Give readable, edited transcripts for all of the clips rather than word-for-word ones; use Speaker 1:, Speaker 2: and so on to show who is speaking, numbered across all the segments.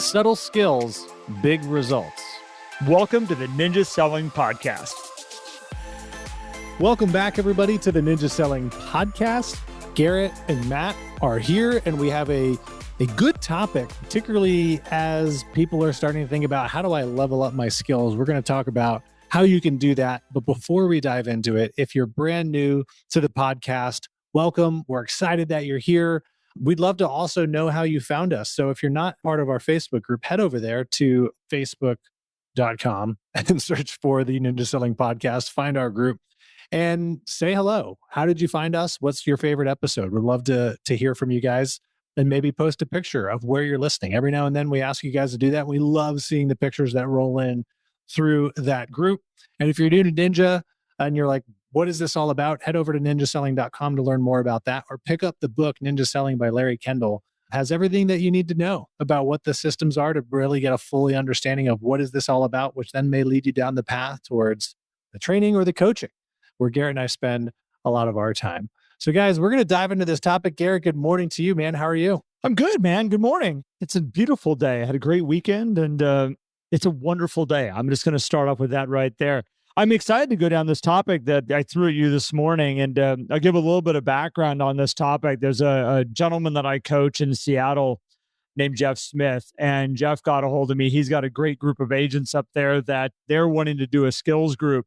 Speaker 1: Subtle skills, big results.
Speaker 2: Welcome to the Ninja Selling Podcast.
Speaker 1: Welcome back, everybody, to the Ninja Selling Podcast. Garrett and Matt are here, and we have a good topic, particularly as people are starting to think about how do I level up my skills. We're going to talk about how you can do that. But before we dive into it, if you're brand new to the podcast, welcome. We're excited that you're here. We'd love to also know how you found us. So if you're not part of our Facebook group, head over there to facebook.com and search for the Ninja Selling Podcast, find our group and say hello. How did you find us? What's your favorite episode? We'd love to hear from you guys and maybe post a picture of where you're listening. Every now and then we ask you guys to do that. We love seeing the pictures that roll in through that group. And if you're new to Ninja and you're like, what is this all about? Head over to ninjaselling.com to learn more about that, or pick up the book, Ninja Selling by Larry Kendall. It has everything that you need to know about what the systems are to really get a fully understanding of what is this all about, which then may lead you down the path towards the training or the coaching, where Garrett and I spend a lot of our time. So guys, we're going to dive into this topic. Garrett, good morning to you, man. How are you?
Speaker 2: I'm good, man. Good morning. It's a beautiful day. I had a great weekend, and it's a wonderful day. I'm just going to start off with that right there. I'm excited to go down this topic that I threw at you this morning, and I'll give a little bit of background on this topic. There's a gentleman that I coach in Seattle named Jeff Smith, and Jeff got a hold of me. He's got a great group of agents up there that they're wanting to do a skills group.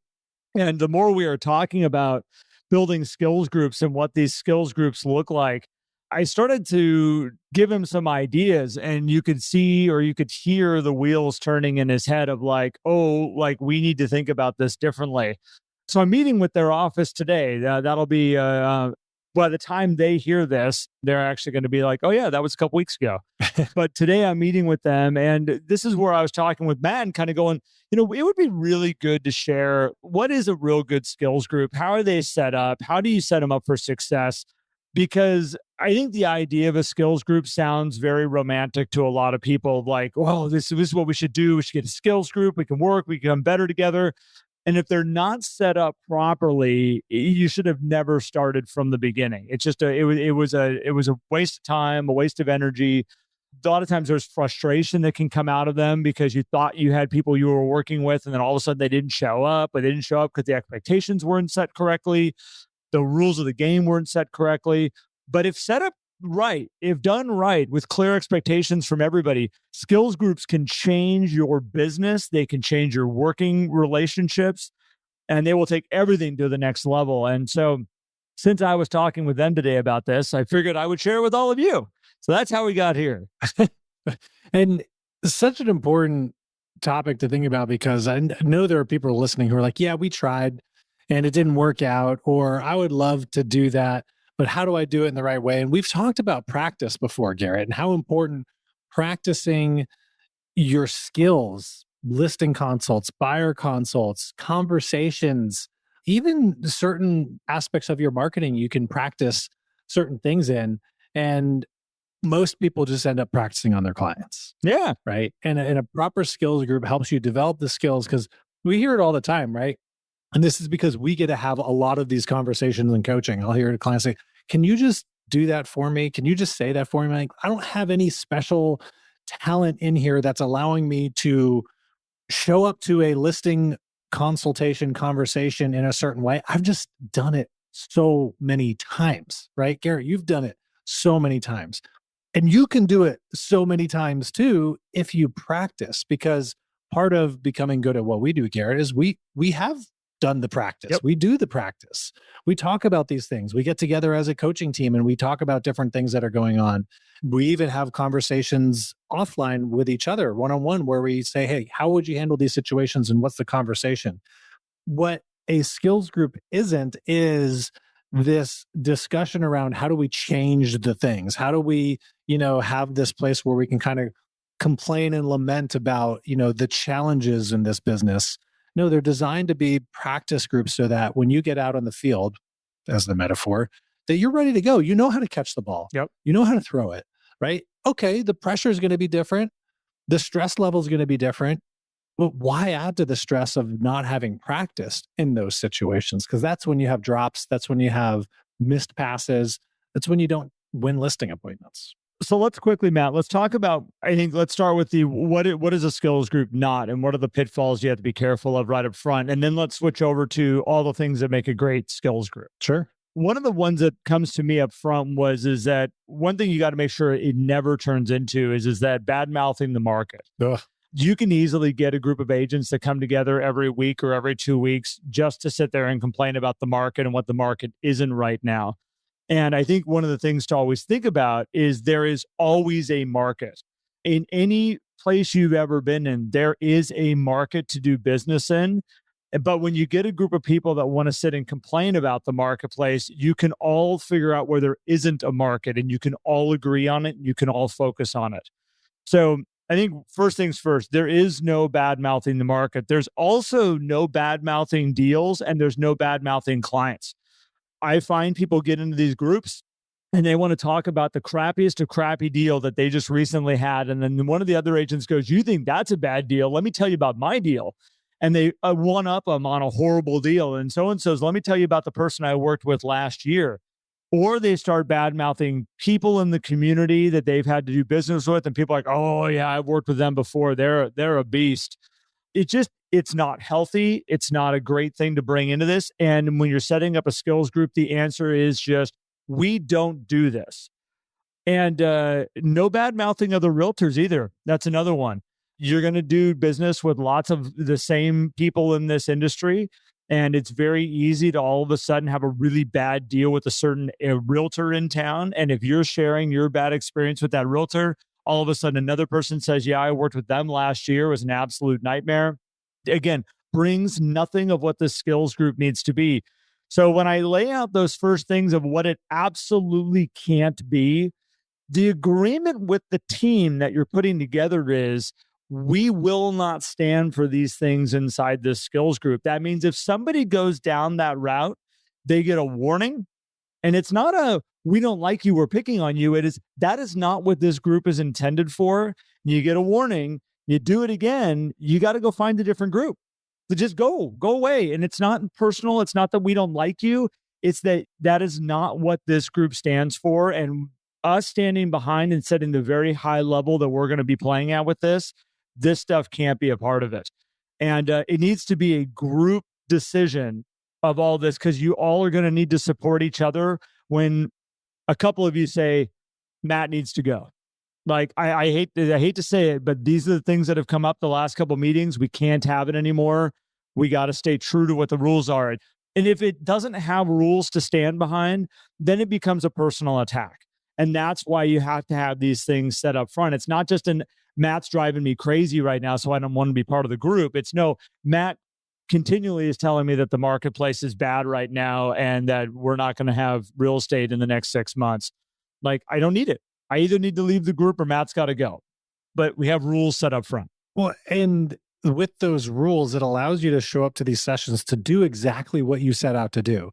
Speaker 2: And the more we are talking about building skills groups and what these skills groups look like, I started to give him some ideas, and you could see or you could hear the wheels turning in his head of like, oh, like we need to think about this differently. So I'm meeting with their office today. That'll be, by the time they hear this, they're actually going to be like, oh yeah, that was a couple weeks ago. But today I'm meeting with them, and this is where I was talking with Matt and kind of going, it would be really good to share what is a real good skills group? How are they set up? How do you set them up for success? Because I think the idea of a skills group sounds very romantic to a lot of people. Like, oh, this is what we should do. We should get a skills group. We can work. We can become better together. And if they're not set up properly, you should have never started from the beginning. It's just it was a waste of time, a waste of energy. A lot of times there's frustration that can come out of them because you thought you had people you were working with, and then all of a sudden they didn't show up. But they didn't show up because the expectations weren't set correctly. The rules of the game weren't set correctly. But if set up right, if done right with clear expectations from everybody, skills groups can change your business. They can change your working relationships, and they will take everything to the next level. And so since I was talking with them today about this, I figured I would share it with all of you. So that's how we got here.
Speaker 1: And such an important topic to think about, because I know there are people listening who are like, yeah, we tried and it didn't work out, or I would love to do that, but how do I do it in the right way? And we've talked about practice before, Garrett, and how important practicing your skills, listing consults, buyer consults, conversations, even certain aspects of your marketing, you can practice certain things in. And most people just end up practicing on their clients.
Speaker 2: Yeah.
Speaker 1: Right. And a proper skills group helps you develop the skills, because we hear it all the time, right? And this is because we get to have a lot of these conversations in coaching. I'll hear a client say, can you just do that for me? Can you just say that for me? Like, I don't have any special talent in here that's allowing me to show up to a listing consultation conversation in a certain way. I've just done it so many times, right? Garrett, you've done it so many times. And you can do it so many times too if you practice, because part of becoming good at what we do, Garrett, is we have done the practice.
Speaker 2: Yep.
Speaker 1: We do the practice. We talk about these things. We get together as a coaching team and we talk about different things that are going on. We even have conversations offline with each other, one-on-one, where we say, hey, how would you handle these situations and what's the conversation? What a skills group isn't is this discussion around how do we change the things? How do we, have this place where we can kind of complain and lament about, the challenges in this business. No, they're designed to be practice groups so that when you get out on the field, as the metaphor, that you're ready to go. You know how to catch the ball.
Speaker 2: Yep.
Speaker 1: You know how to throw it, right? Okay, the pressure is going to be different. The stress level is going to be different. But why add to the stress of not having practiced in those situations? Because that's when you have drops. That's when you have missed passes. That's when you don't win listing appointments.
Speaker 2: So let's quickly, Matt, let's talk about, I think let's start with the what is a skills group not, and what are the pitfalls you have to be careful of right up front. And then let's switch over to all the things that make a great skills group.
Speaker 1: Sure.
Speaker 2: One of the ones that comes to me up front is that one thing you got to make sure it never turns into is that bad mouthing the market.
Speaker 1: Ugh.
Speaker 2: You can easily get a group of agents that come together every week or every 2 weeks just to sit there and complain about the market and what the market isn't right now. And I think one of the things to always think about is there is always a market. In any place you've ever been in, there is a market to do business in. But when you get a group of people that want to sit and complain about the marketplace, you can all figure out where there isn't a market, and you can all agree on it, and you can all focus on it. So I think first things first, there is no bad mouthing the market. There's also no bad mouthing deals, and there's no bad mouthing clients. I find people get into these groups and they want to talk about the crappiest of crappy deal that they just recently had. And then one of the other agents goes, "You think that's a bad deal? Let me tell you about my deal." And they one up them on a horrible deal. And so says, "Let me tell you about the person I worked with last year." Or they start bad mouthing people in the community that they've had to do business with. And people are like, "Oh yeah, I've worked with them before. They're a beast." It's not healthy. It's not a great thing to bring into this. And when you're setting up a skills group, the answer is just, we don't do this. And no bad mouthing of the realtors either. That's another one. You're going to do business with lots of the same people in this industry. And it's very easy to all of a sudden have a really bad deal with a realtor in town. And if you're sharing your bad experience with that realtor, all of a sudden another person says, "Yeah, I worked with them last year. It was an absolute nightmare." Again, brings nothing of what the skills group needs to be. So when I lay out those first things of what it absolutely can't be, the agreement with the team that you're putting together is, we will not stand for these things inside this skills group. That means if somebody goes down that route, they get a warning. And it's not a, "We don't like you, we're picking on you." It is, that is not what this group is intended for. You get a warning, you do it again, you got to go find a different group. So just go away. And it's not personal. It's not that we don't like you. It's that is not what this group stands for. And us standing behind and setting the very high level that we're going to be playing at with this stuff can't be a part of it. And it needs to be a group decision of all this, because you all are going to need to support each other when a couple of you say, "Matt needs to go." Like, I hate to say it, but these are the things that have come up the last couple of meetings. We can't have it anymore. We got to stay true to what the rules are. And if it doesn't have rules to stand behind, then it becomes a personal attack. And that's why you have to have these things set up front. It's not just Matt's driving me crazy right now, so I don't want to be part of the group. It's no, Matt continually is telling me that the marketplace is bad right now and that we're not going to have real estate in the next 6 months. Like, I don't need it. I either need to leave the group or Matt's got to go. But we have rules set up front.
Speaker 1: Well, and with those rules, it allows you to show up to these sessions to do exactly what you set out to do.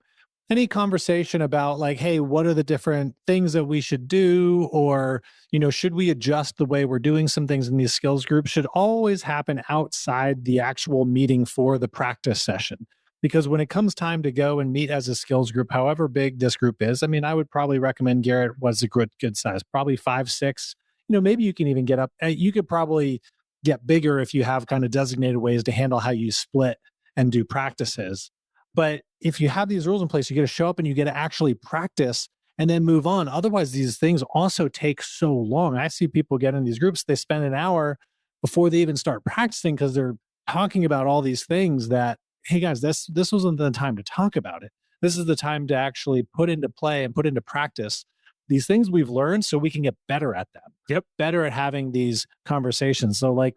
Speaker 1: Any conversation about like, "Hey, what are the different things that we should do?" Or, should we adjust the way we're doing some things in these skills groups, should always happen outside the actual meeting for the practice session. Because when it comes time to go and meet as a skills group, however big this group is, I mean, I would probably recommend, Garrett was a good size, probably 5, 6. Maybe you can even get up. You could probably get bigger if you have kind of designated ways to handle how you split and do practices. But if you have these rules in place, you get to show up and you get to actually practice and then move on. Otherwise, these things also take so long. I see people get in these groups, they spend an hour before they even start practicing because they're talking about all these things that, hey guys, this wasn't the time to talk about it. This is the time to actually put into play and put into practice these things we've learned so we can get better at them.
Speaker 2: Yep.
Speaker 1: Better at having these conversations. So like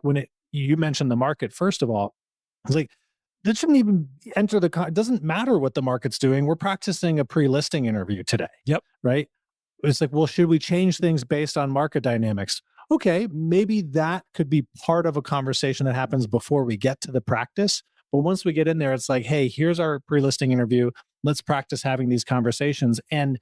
Speaker 1: you mentioned the market, first of all, it's like, that shouldn't even enter it doesn't matter what the market's doing. We're practicing a pre-listing interview today.
Speaker 2: Yep.
Speaker 1: Right. It's like, well, should we change things based on market dynamics? Okay, maybe that could be part of a conversation that happens before we get to the practice. But once we get in there, it's like, hey, here's our pre-listing interview. Let's practice having these conversations. And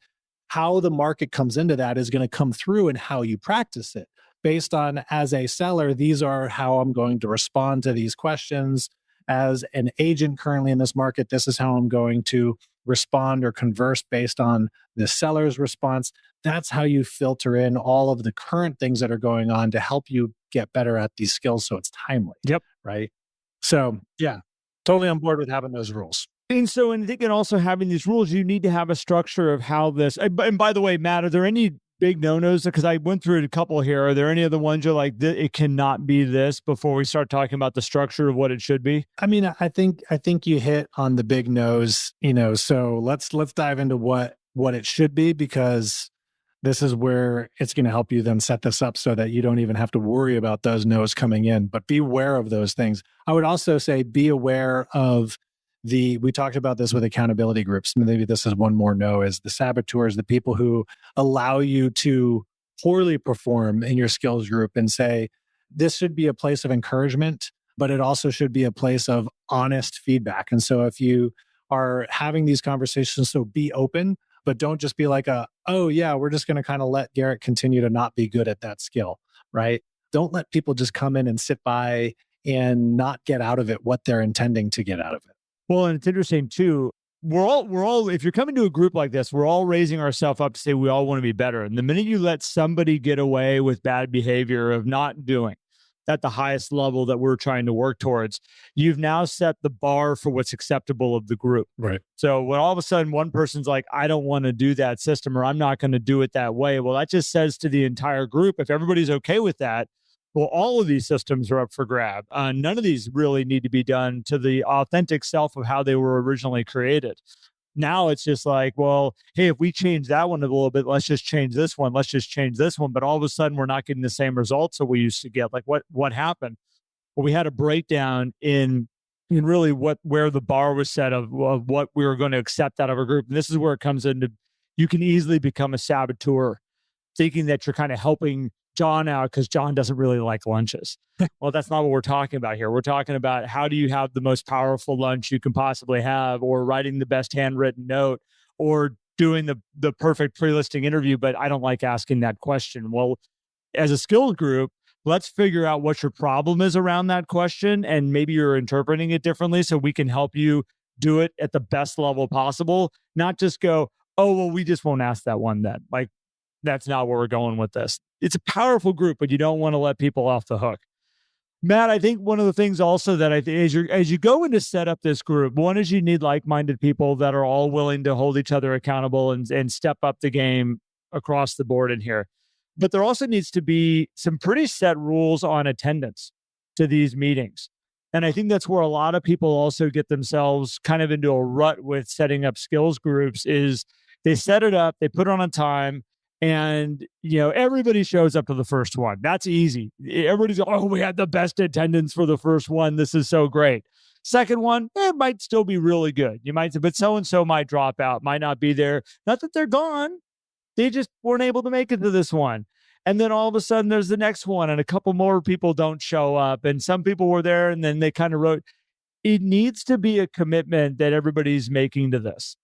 Speaker 1: how the market comes into that is going to come through in how you practice it. Based on, as a seller, these are how I'm going to respond to these questions. As an agent currently in this market, this is how I'm going to respond or converse based on the seller's response. That's how you filter in all of the current things that are going on to help you get better at these skills so it's timely.
Speaker 2: Yep.
Speaker 1: Right. So, yeah, totally on board with having those rules.
Speaker 2: And so, and I think in also having these rules, you need to have a structure of how this, and by the way, Matt, are there any big no-nos? Because I went through it a couple here. Are there any other ones you're like, it cannot be this before we start talking about the structure of what it should be?
Speaker 1: I mean, I think you hit on the big no's, so let's dive into what it should be, because this is where it's going to help you then set this up so that you don't even have to worry about those no's coming in, but be aware of those things. I would also say be aware of we talked about this with accountability groups. Maybe this is one more no, is the saboteurs, the people who allow you to poorly perform in your skills group and say, this should be a place of encouragement, but it also should be a place of honest feedback. And so if you are having these conversations, so be open, but don't just be like oh yeah, we're just going to kind of let Garrett continue to not be good at that skill, right? Don't let people just come in and sit by and not get out of it what they're intending to get out of it.
Speaker 2: Well, and it's interesting too. We're all, if you're coming to a group like this, we're all raising ourselves up to say we all want to be better. And the minute you let somebody get away with bad behavior of not doing at the highest level that we're trying to work towards, you've now set the bar for what's acceptable of the group.
Speaker 1: Right.
Speaker 2: So when all of a sudden one person's like, I don't want to do that system, or I'm not going to do it that way. Well, that just says to the entire group, if everybody's okay with that, well, all of these systems are up for grab. None of these really need to be done to the authentic self of how they were originally created. Now it's just like, well, hey, if we change that one a little bit, let's just change this one. Let's just change this one. But all of a sudden, we're not getting the same results that we used to get. Like what happened? Well, we had a breakdown in really where the bar was set of what we were going to accept out of a group. And this is where it comes into, you can easily become a saboteur, thinking that you're kind of helping John out because John doesn't really like lunches. Well, that's not what we're talking about here. We're talking about how do you have the most powerful lunch you can possibly have, or writing the best handwritten note, or doing the perfect pre-listing interview, but I don't like asking that question. Well, as a skills group, let's figure out what your problem is around that question, and maybe you're interpreting it differently so we can help you do it at the best level possible, not just go, oh, well, we just won't ask that one then. Like, that's not where we're going with this. It's a powerful group, but you don't want to let people off the hook. Matt, I think one of the things also that as you go in to set up this group, one is you need like-minded people that are all willing to hold each other accountable and step up the game across the board in here. But there also needs to be some pretty set rules on attendance to these meetings. And I think that's where a lot of people also get themselves kind of into a rut with setting up skills groups, is they set it up, they put it on a time, and, everybody shows up to the first one. That's easy. Everybody's, oh, we had the best attendance for the first one. This is so great. Second one, it might still be really good. You might say, but so-and-so might drop out, might not be there. Not that they're gone. They just weren't able to make it to this one. And then all of a sudden there's the next one, and a couple more people don't show up. And some people were there, and then they kind of wrote. It needs to be a commitment that everybody's making to this.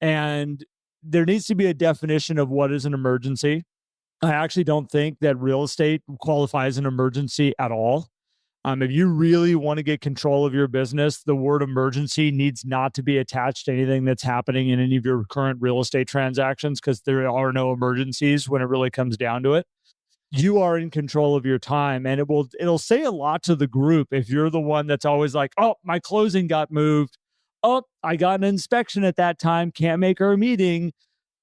Speaker 2: And there needs to be a definition of what is an emergency. I actually don't think that real estate qualifies an emergency at all. If you really want to get control of your business, the word emergency needs not to be attached to anything that's happening in any of your current real estate transactions, because there are no emergencies when it really comes down to it. You are in control of your time, and it'll say a lot to the group if you're the one that's always like, oh, my closing got moved. Oh, I got an inspection at that time. Can't make our meeting.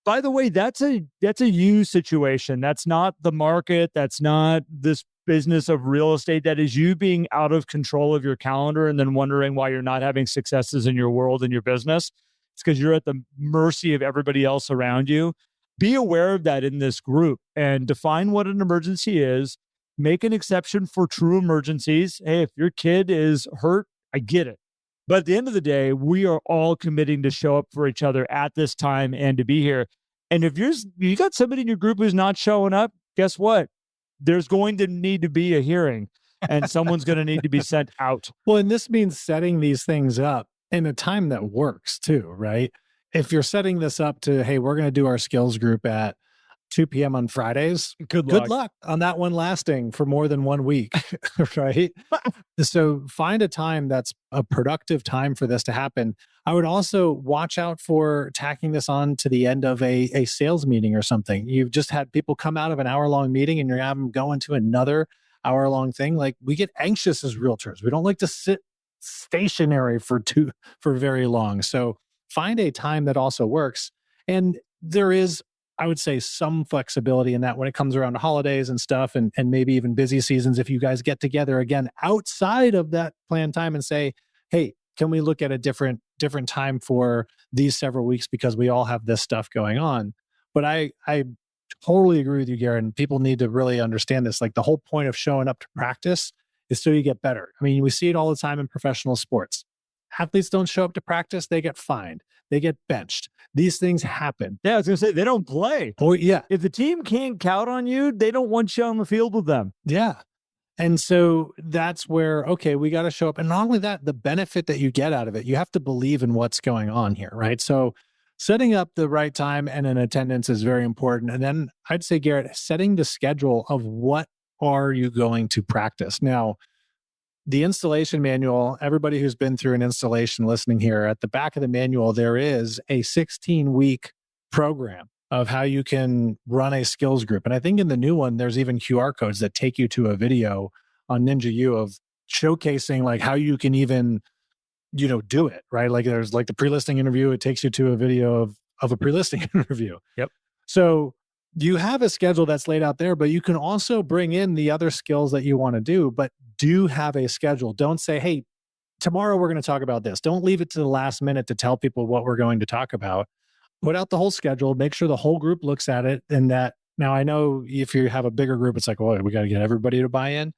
Speaker 2: By the way, that's a you situation. That's not the market. That's not this business of real estate. That is you being out of control of your calendar and then wondering why you're not having successes in your world and your business. It's because you're at the mercy of everybody else around you. Be aware of that in this group and define what an emergency is. Make an exception for true emergencies. Hey, if your kid is hurt, I get it. But at the end of the day, we are all committing to show up for each other at this time and to be here. And if you got somebody in your group who's not showing up, guess what? There's going to need to be a hearing, and someone's going to need to be sent out.
Speaker 1: Well, and this means setting these things up in a time that works too, right? If you're setting this up to, hey, we're going to do our skills group at 2 p.m. on Fridays,
Speaker 2: Good
Speaker 1: good
Speaker 2: luck.
Speaker 1: luck on that one lasting for more than 1 week, right? So find a time that's a productive time for this to happen. I would also watch out for tacking this on to the end of a sales meeting or something. You've just had people come out of an hour-long meeting and you're having them go into another hour-long thing. Like, we get anxious as realtors. We don't like to sit stationary for very long. So find a time that also works. And there is, I would say, some flexibility in that when it comes around to holidays and stuff, and maybe even busy seasons. If you guys get together again outside of that planned time and say, hey, can we look at a different time for these several weeks because we all have this stuff going on. But I totally agree with you, Garrett, and people need to really understand this. Like, the whole point of showing up to practice is so you get better. I mean, we see it all the time in professional sports. Athletes don't show up to practice, they get fined, they get benched. These things happen.
Speaker 2: Yeah, I was going to say, they don't play.
Speaker 1: Oh, yeah.
Speaker 2: If the team can't count on you, they don't want you on the field with them.
Speaker 1: Yeah. And so that's where, okay, we got to show up. And not only that, the benefit that you get out of it, you have to believe in what's going on here, right? So setting up the right time and an attendance is very important. And then I'd say, Garrett, setting the schedule of what are you going to practice. Now, the installation manual, everybody who's been through an installation listening here, at the back of the manual, there is a 16-week program of how you can run a skills group. And I think in the new one, there's even QR codes that take you to a video on Ninja U of showcasing like how you can even, do it, right? Like, there's like the pre-listing interview, it takes you to a video of a pre-listing interview.
Speaker 2: Yep.
Speaker 1: So you have a schedule that's laid out there, but you can also bring in the other skills that you want to do, but do have a schedule. Don't say, hey, tomorrow we're going to talk about this. Don't leave it to the last minute to tell people what we're going to talk about. Put out the whole schedule, make sure the whole group looks at it. And that, now I know if you have a bigger group, it's like, well, we got to get everybody to buy in.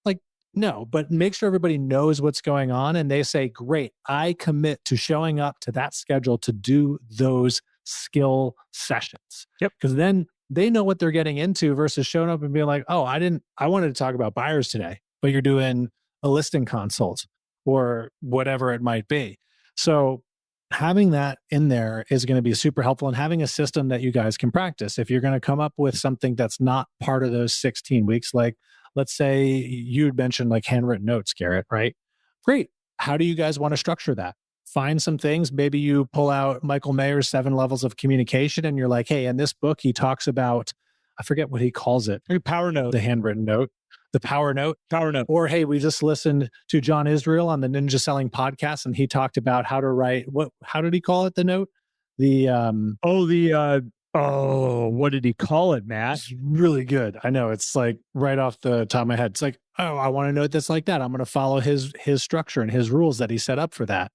Speaker 1: Like, no, but make sure everybody knows what's going on. And they say, great, I commit to showing up to that schedule to do those skill sessions.
Speaker 2: Yep.
Speaker 1: Because then they know what they're getting into versus showing up and being like, oh, I wanted to talk about buyers today, but you're doing a listing consult or whatever it might be. So having that in there is going to be super helpful, and having a system that you guys can practice. If you're going to come up with something that's not part of those 16 weeks, like let's say you had mentioned like handwritten notes, Garrett, right? Great. How do you guys want to structure that? Find some things. Maybe you pull out Michael Mayer's 7 levels of communication and you're like, hey, in this book, he talks about, I forget what he calls it.
Speaker 2: Power note.
Speaker 1: The handwritten note. The power note.
Speaker 2: Power note.
Speaker 1: Or, hey, we just listened to John Israel on the Ninja Selling podcast, and he talked about how to write, how did he call it, the note?
Speaker 2: What did he call it, Matt?
Speaker 1: It's really good. I know, it's like right off the top of my head. It's like, oh, I want to note this like that. I'm going to follow his structure and his rules that he set up for that.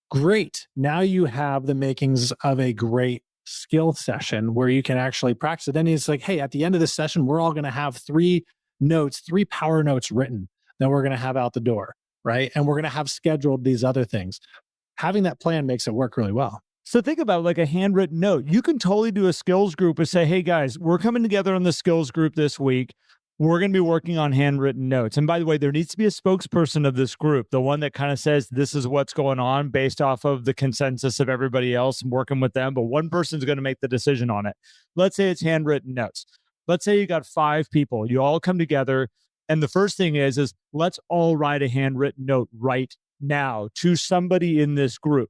Speaker 1: Great. Now you have the makings of a great skill session where you can actually practice it. Then it's like, hey, at the end of this session, we're all going to have 3 power notes written that we're going to have out the door, right? And we're going to have scheduled these other things. Having that plan makes it work really well.
Speaker 2: So think about like a handwritten note. You can totally do a skills group and say, hey guys, we're coming together on the skills group this week. We're going to be working on handwritten notes. And by the way, there needs to be a spokesperson of this group, the one that kind of says this is what's going on based off of the consensus of everybody else and working with them. But one person's going to make the decision on it. Let's say it's handwritten notes. Let's say you got 5 people. You all come together. And the first thing is let's all write a handwritten note right now to somebody in this group.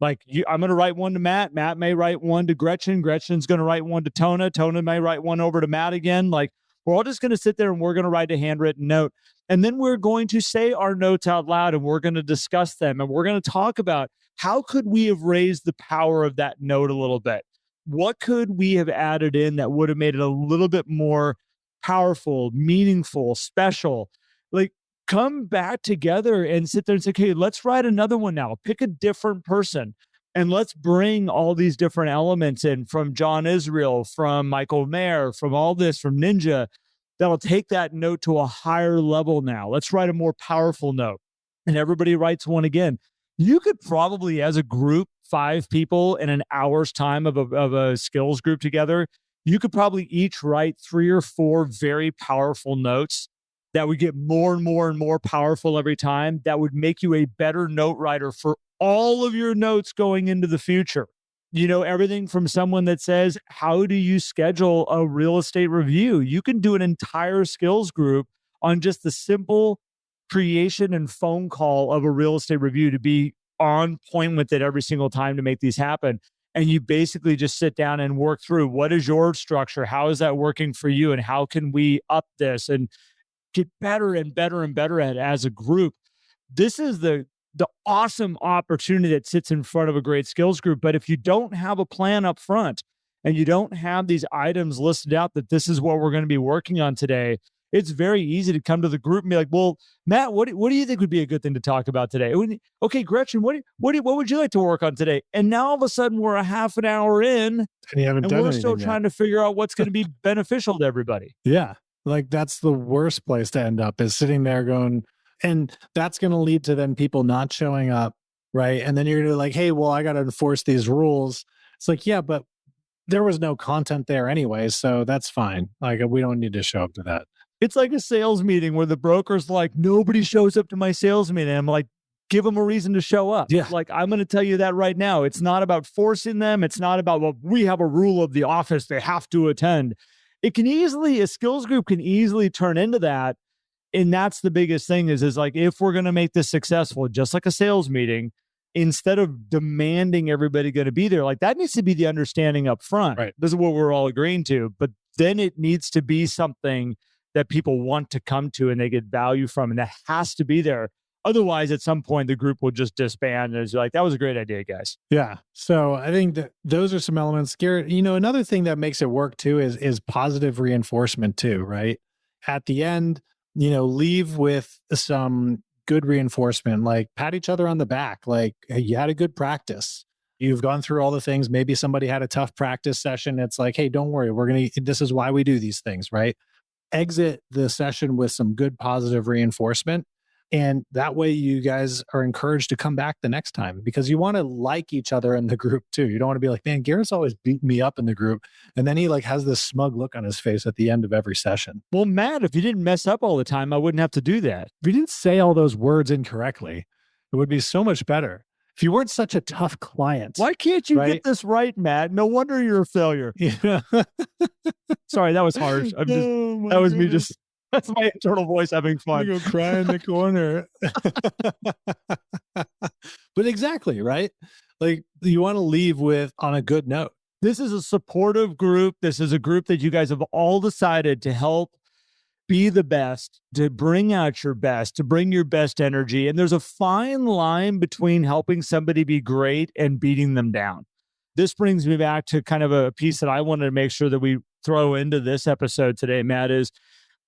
Speaker 2: Like I'm going to write one to Matt. Matt may write one to Gretchen. Gretchen's going to write one to Tona. Tona may write one over to Matt again. Like, we're all just going to sit there and we're going to write a handwritten note. And then we're going to say our notes out loud and we're going to discuss them. And we're going to talk about how could we have raised the power of that note a little bit? What could we have added in that would have made it a little bit more powerful, meaningful, special? Like, come back together and sit there and say, okay, let's write another one now. Pick a different person. And let's bring all these different elements in from John Israel, from Michael Mayer, from all this, from Ninja, that'll take that note to a higher level now. Let's write a more powerful note. And everybody writes one again. You could probably, as a group, 5 people in an hour's time of a skills group together, you could probably each write 3 or 4 very powerful notes that would get more and more and more powerful every time. That would make you a better note writer for all of your notes going into the future. everything from someone that says, how do you schedule a real estate review? You can do an entire skills group on just the simple creation and phone call of a real estate review to be on point with it every single time to make these happen. And you basically just sit down and work through, what is your structure? How is that working for you? And how can we up this and get better and better and better at it as a group? This is the awesome opportunity that sits in front of a great skills group. But if you don't have a plan up front and you don't have these items listed out that this is what we're going to be working on today, it's very easy to come to the group and be like, well, Matt, what do you think would be a good thing to talk about today? Okay, Gretchen, what would you like to work on today? And now all of a sudden we're a half an hour in and we're still trying to figure out what's going to be beneficial to everybody.
Speaker 1: Yeah. Like that's the worst place to end up, is sitting there going, and that's going to lead to then people not showing up. Right. And then you're going to be like, hey, well, I got to enforce these rules. It's like, yeah, but there was no content there anyway. So that's fine. Like, we don't need to show up to that.
Speaker 2: It's like a sales meeting where the broker's like, nobody shows up to my sales meeting. I'm like, give them a reason to show up.
Speaker 1: Yeah.
Speaker 2: Like, I'm going to tell you that right now. It's not about forcing them. It's not about, well, we have a rule of the office. They have to attend. A skills group can easily turn into that. And that's the biggest thing is like, if we're going to make this successful, just like a sales meeting, instead of demanding everybody going to be there, like that needs to be the understanding up front.
Speaker 1: Right.
Speaker 2: This is what we're all agreeing to. But then it needs to be something that people want to come to and they get value from. And that has to be there. Otherwise, at some point, the group will just disband. And it's like, that was a great idea, guys.
Speaker 1: Yeah. So I think that those are some elements. Garrett, another thing that makes it work too is positive reinforcement too, right? At the end, leave with some good reinforcement, like pat each other on the back. Like, hey, you had a good practice. You've gone through all the things. Maybe somebody had a tough practice session. It's like, hey, don't worry. This is why we do these things, right? Exit the session with some good positive reinforcement. And that way you guys are encouraged to come back the next time, because you want to like each other in the group too. You don't want to be like, man, Garrett's always beating me up in the group. And then he like has this smug look on his face at the end of every session.
Speaker 2: Well, Matt, if you didn't mess up all the time, I wouldn't have to do that.
Speaker 1: If you didn't say all those words incorrectly, it would be so much better. If you weren't such a tough client.
Speaker 2: Why can't you get this right, Matt? No wonder you're a failure.
Speaker 1: Yeah.
Speaker 2: Sorry, that was harsh. That's my internal voice having fun.
Speaker 1: I'm gonna go cry in the corner. But exactly, right? Like, you want to leave on a good note.
Speaker 2: This is a supportive group. This is a group that you guys have all decided to help be the best, to bring out your best, to bring your best energy. And there's a fine line between helping somebody be great and beating them down. This brings me back to kind of a piece that I wanted to make sure that we throw into this episode today, Matt, is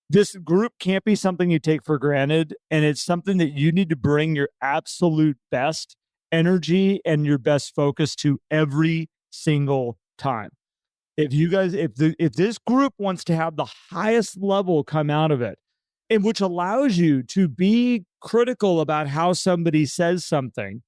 Speaker 2: this group can't be something you take for granted. And it's something that you need to bring your absolute best energy and your best focus to every single time. If this group wants to have the highest level come out of it, and which allows you to be critical about how somebody says something,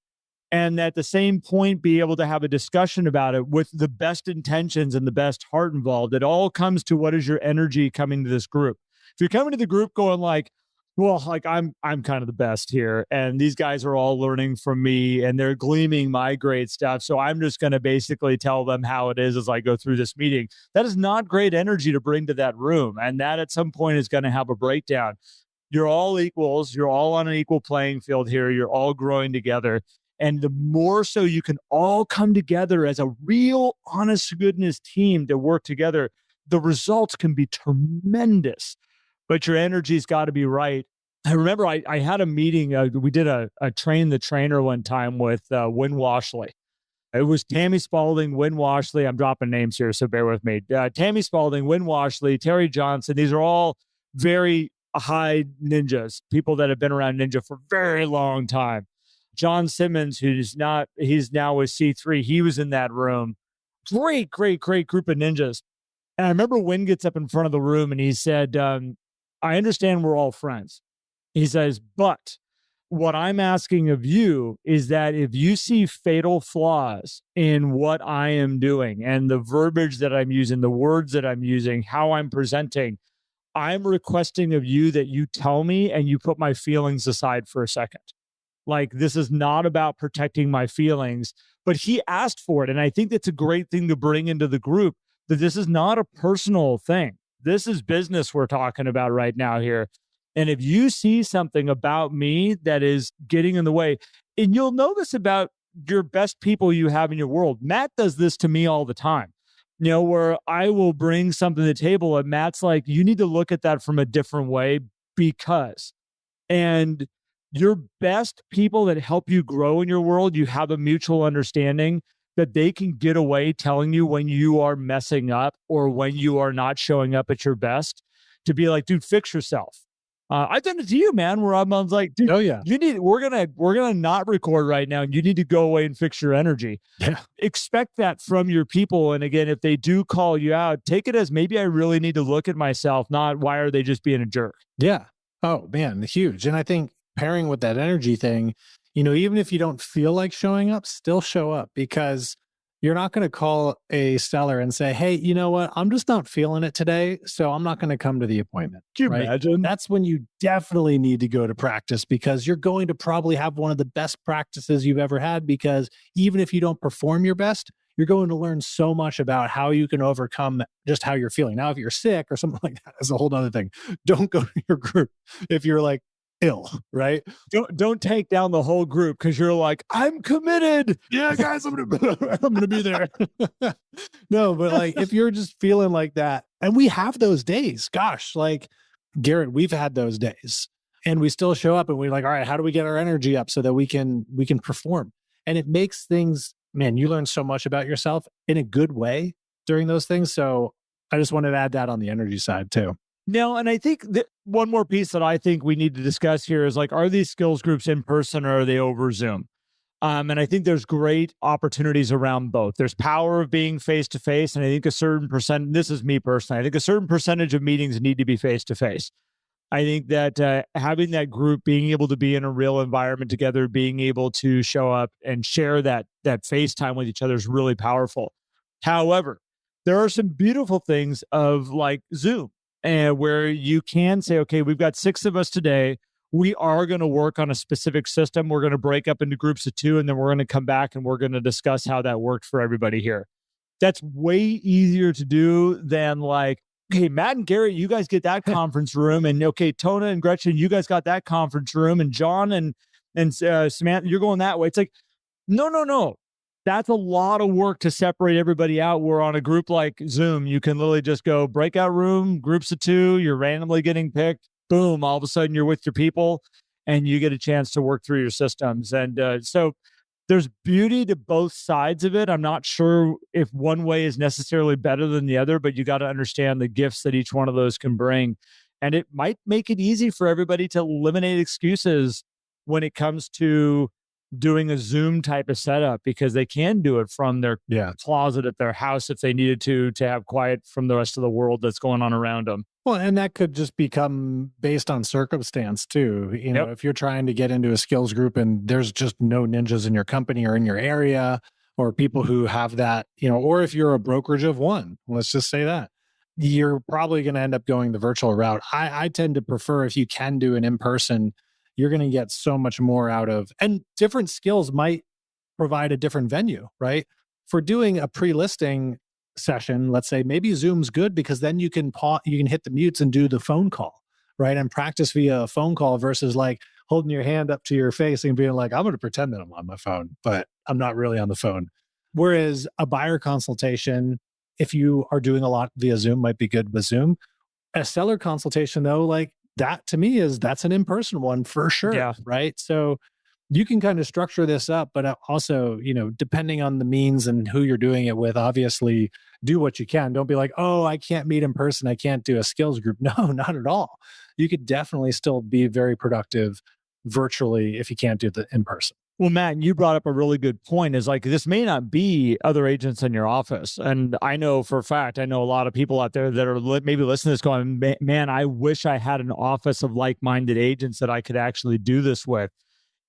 Speaker 2: and at the same point be able to have a discussion about it with the best intentions and the best heart involved, it all comes to what is your energy coming to this group. If you're coming to the group going like, well, like I'm kind of the best here, and these guys are all learning from me and they're gleaming my great stuff, so I'm just going to basically tell them how it is as I go through this meeting. That is not great energy to bring to that room, and that at some point is going to have a breakdown. You're all equals. You're all on an equal playing field here. You're all growing together. And the more so you can all come together as a real honest to goodness team to work together, the results can be tremendous. But your energy's got to be right. I remember I had a meeting. We did a train the trainer one time with Win Washley. It was Tammy Spalding, Win Washley. I'm dropping names here, so bear with me. Tammy Spalding, Win Washley, Terry Johnson. These are all very high ninjas, people that have been around ninja for a very long time. John Simmons, he's now with C3. He was in that room. Great group of ninjas. And I remember Win gets up in front of the room and he said, I understand we're all friends. He says, but what I'm asking of you is that if you see fatal flaws in what I am doing and the verbiage that I'm using, the words that I'm using, how I'm presenting, I'm requesting of you that you tell me and you put my feelings aside for a second. Like, this is not about protecting my feelings, but he asked for it. And I think that's a great thing to bring into the group, that this is not a personal thing. This is business we're talking about right now here. And if you see something about me that is getting in the way, and you'll know this about your best people you have in your world. Matt does this to me all the time, where I will bring something to the table and Matt's like, you need to look at that from a different way because, and your best people that help you grow in your world, you have a mutual understanding that they can get away telling you when you are messing up or when you are not showing up at your best, to be like, dude, fix yourself. I've done it to you, man, where I'm like, dude,
Speaker 1: Oh yeah.
Speaker 2: we're gonna not record right now and you need to go away and fix your energy.
Speaker 1: Yeah.
Speaker 2: Expect that from your people. And again, if they do call you out, take it as maybe I really need to look at myself, not why are they just being a jerk?
Speaker 1: Yeah. Oh man, huge. And I think pairing with that energy thing, even if you don't feel like showing up, still show up, because you're not going to call a seller and say, hey, you know what? I'm just not feeling it today, so I'm not going to come to the appointment.
Speaker 2: Can you
Speaker 1: right?
Speaker 2: imagine?
Speaker 1: That's when you definitely need to go to practice, because you're going to probably have one of the best practices you've ever had, because even if you don't perform your best, you're going to learn so much about how you can overcome just how you're feeling. Now, if you're sick or something like that, is a whole other thing. Don't go to your group if you're like ill, right?
Speaker 2: Don't take down the whole group because you're like, I'm committed.
Speaker 1: Yeah, guys, I'm gonna be there. No, but like if you're just feeling like that, and we have those days, gosh, like Garrett, we've had those days, and we still show up and we're like, all right, how do we get our energy up so that we can perform? And it makes things, man, you learn so much about yourself in a good way during those things. So I just wanted to add that on the energy side too.
Speaker 2: No, and I think that one more piece that I think we need to discuss here is like, are these skills groups in person or are they over Zoom? And I think there's great opportunities around both. There's power of being face to face, and I think a certain percent. This is me personally. I think a certain percentage of meetings need to be face to face. I think that having that group, being able to be in a real environment together, being able to show up and share that FaceTime with each other is really powerful. However, there are some beautiful things of like Zoom, and where you can say, okay, we've got 6 of us today. We are going to work on a specific system. We're going to break up into groups of 2, and then we're going to come back and we're going to discuss how that worked for everybody here. That's way easier to do than like, okay, Matt and Garrett, you guys get that conference room, and okay, Tona and Gretchen, you guys got that conference room, and John and Samantha, you're going that way. It's like, no. That's a lot of work to separate everybody out. We're on a group like Zoom. You can literally just go breakout room, groups of 2, you're randomly getting picked. Boom, all of a sudden you're with your people and you get a chance to work through your systems. And so there's beauty to both sides of it. I'm not sure if one way is necessarily better than the other, but you got to understand the gifts that each one of those can bring. And it might make it easy for everybody to eliminate excuses when it comes to doing a Zoom type of setup, because they can do it from their closet at their house if they needed to have quiet from the rest of the world that's going on around them.
Speaker 1: Well, and that could just become based on circumstance too. You know, if you're trying to get into a skills group and there's just no ninjas in your company or in your area, or people who have that, or if you're a brokerage of one, let's just say that, you're probably going to end up going the virtual route. I tend to prefer, if you can do an in-person, you're going to get so much more out of, and different skills might provide a different venue, right? For doing a pre-listing session, let's say, maybe Zoom's good because then you can hit the mutes and do the phone call, right? And practice via a phone call versus like holding your hand up to your face and being like, I'm going to pretend that I'm on my phone, but I'm not really on the phone. Whereas a buyer consultation, if you are doing a lot via Zoom, might be good with Zoom. A seller consultation though, like that to me that's an in-person one for sure, right? So you can kind of structure this up, but also, depending on the means and who you're doing it with, obviously do what you can. Don't be like, oh, I can't meet in person, I can't do a skills group. No, not at all. You could definitely still be very productive virtually if you can't do the in person.
Speaker 2: Well, Matt, you brought up a really good point, is like, this may not be other agents in your office. And I know for a fact, I know a lot of people out there that are maybe listening to this going, man, I wish I had an office of like-minded agents that I could actually do this with.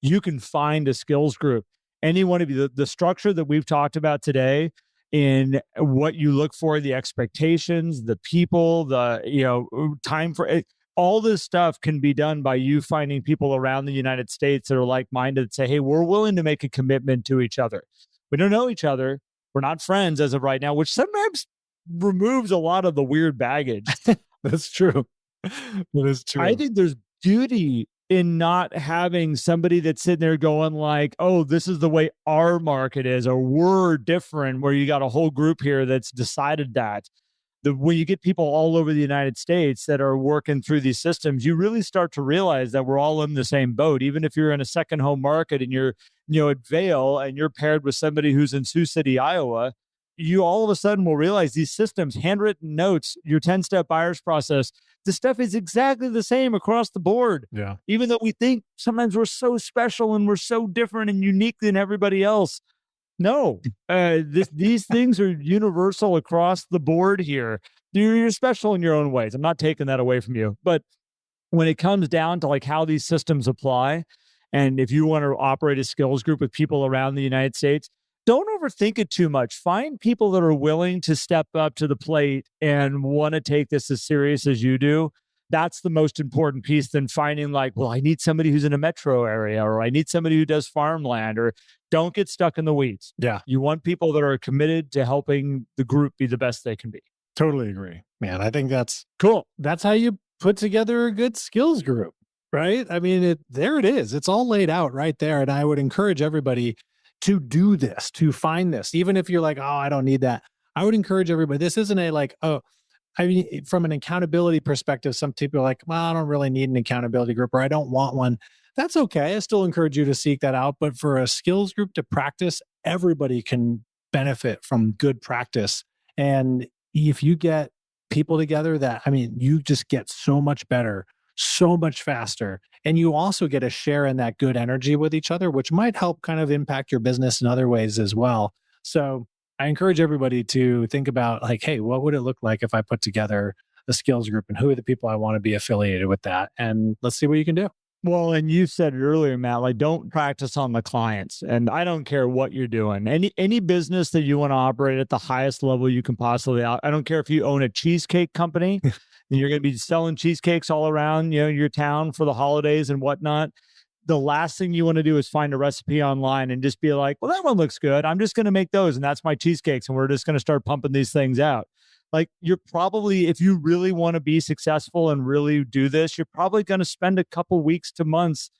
Speaker 2: You can find a skills group. Any one of you, the structure that we've talked about today, in what you look for, the expectations, the people, the time for it, all this stuff can be done by you finding people around the United States that are like-minded, that say, hey, we're willing to make a commitment to each other. We don't know each other. We're not friends as of right now, which sometimes removes a lot of the weird baggage.
Speaker 1: That's true. That is true.
Speaker 2: I think there's beauty in not having somebody that's sitting there going like, oh, this is the way our market is, or we're different, where you got a whole group here that's decided that. When you get people all over the United States that are working through these systems, you really start to realize that we're all in the same boat. Even if you're in a second home market and you're, at Vail and you're paired with somebody who's in Sioux City, Iowa, you all of a sudden will realize these systems, handwritten notes, your 10-step buyer's process, the stuff is exactly the same across the board.
Speaker 1: Yeah.
Speaker 2: Even though we think sometimes we're so special and we're so different and unique than everybody else. No, these things are universal across the board here. You're special in your own ways. I'm not taking that away from you. But when it comes down to like how these systems apply, and if you want to operate a skills group with people around the United States, don't overthink it too much. Find people that are willing to step up to the plate and want to take this as serious as you do. That's the most important piece than finding like, well, I need somebody who's in a metro area, or I need somebody who does farmland, or don't get stuck in the weeds.
Speaker 1: Yeah.
Speaker 2: You want people that are committed to helping the group be the best they can be.
Speaker 1: Totally agree, man. I think that's
Speaker 2: cool.
Speaker 1: That's how you put together a good skills group, right? I mean, there it is. It's all laid out right there. And I would encourage everybody to do this, to find this, even if you're like, oh, I don't need that. I would encourage everybody. This isn't a like, oh, I mean, from an accountability perspective, some people are like, well, I don't really need an accountability group, or I don't want one. That's okay. I still encourage you to seek that out. But for a skills group to practice, everybody can benefit from good practice. And if you get people together that, I mean, you just get so much better, so much faster. And you also get a share in that good energy with each other, which might help kind of impact your business in other ways as well. So I encourage everybody to think about like, hey, what would it look like if I put together a skills group, and who are the people I want to be affiliated with that? And let's see what you can do.
Speaker 2: Well, and you said it earlier, Matt, like don't practice on the clients. And I don't care what you're doing. Any business that you want to operate at the highest level you can possibly, I don't care if you own a cheesecake company and you're going to be selling cheesecakes all around, your town for the holidays and whatnot. The last thing you want to do is find a recipe online and just be like, well, that one looks good. I'm just going to make those. And that's my cheesecakes. And we're just going to start pumping these things out. Like you're probably, if you really want to be successful and really do this, you're probably going to spend a couple weeks to months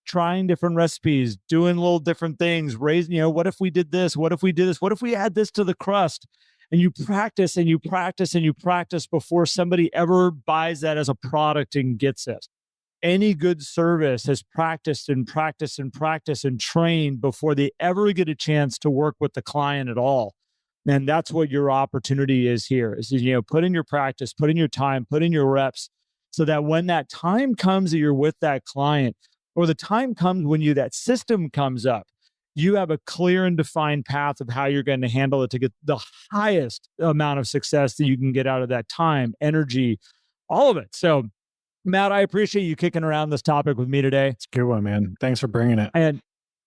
Speaker 2: trying different recipes, doing little different things, raising, what if we did this? What if we did this? What if we add this to the crust? And you practice and you practice and you practice before somebody ever buys that as a product and gets it. Any good service has practiced and practiced and practiced and trained before they ever get a chance to work with the client at all. And that's what your opportunity is here is, put in your practice, put in your time, put in your reps so that when that time comes that you're with that client, or the time comes when that system comes up, you have a clear and defined path of how you're going to handle it to get the highest amount of success that you can get out of that time, energy, all of it. So Matt, I appreciate you kicking around this topic with me today.
Speaker 1: It's a good one, man. Thanks for bringing it.
Speaker 2: And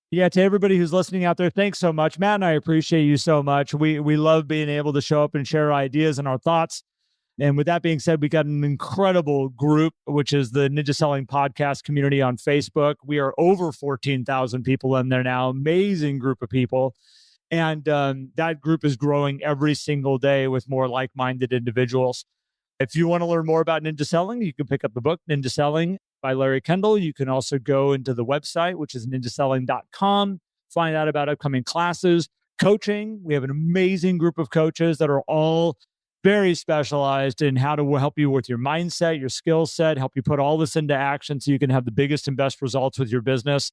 Speaker 2: yeah, to everybody who's listening out there, thanks so much. Matt and I appreciate you so much. We love being able to show up and share ideas and our thoughts. And with that being said, we got an incredible group, which is the Ninja Selling Podcast community on Facebook. We are over 14,000 people in there now. Amazing group of people. And that group is growing every single day with more like-minded individuals. If you want to learn more about ninja selling, you can pick up the book, Ninja Selling by Larry Kendall. You can also go into the website, which is ninjaselling.com, find out about upcoming classes, coaching. We have an amazing group of coaches that are all very specialized in how to help you with your mindset, your skill set, help you put all this into action so you can have the biggest and best results with your business.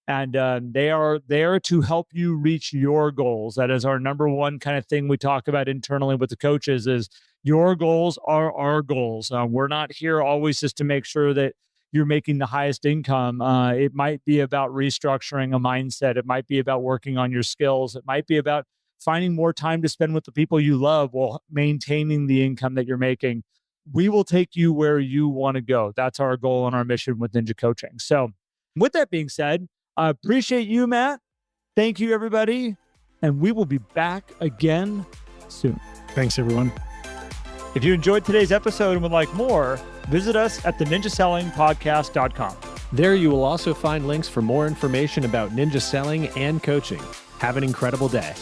Speaker 2: And they are there to help you reach your goals. That is our number one kind of thing we talk about internally with the coaches is your goals are our goals. We're not here always just to make sure that you're making the highest income. It might be about restructuring a mindset. It might be about working on your skills. It might be about finding more time to spend with the people you love while maintaining the income that you're making. We will take you where you want to go. That's our goal and our mission with Ninja Coaching. So with that being said, I appreciate you, Matt. Thank you, everybody. And we will be back again soon.
Speaker 1: Thanks, everyone.
Speaker 2: If you enjoyed today's episode and would like more, visit us at theninjasellingpodcast.com.
Speaker 1: There you will also find links for more information about ninja selling and coaching. Have an incredible day.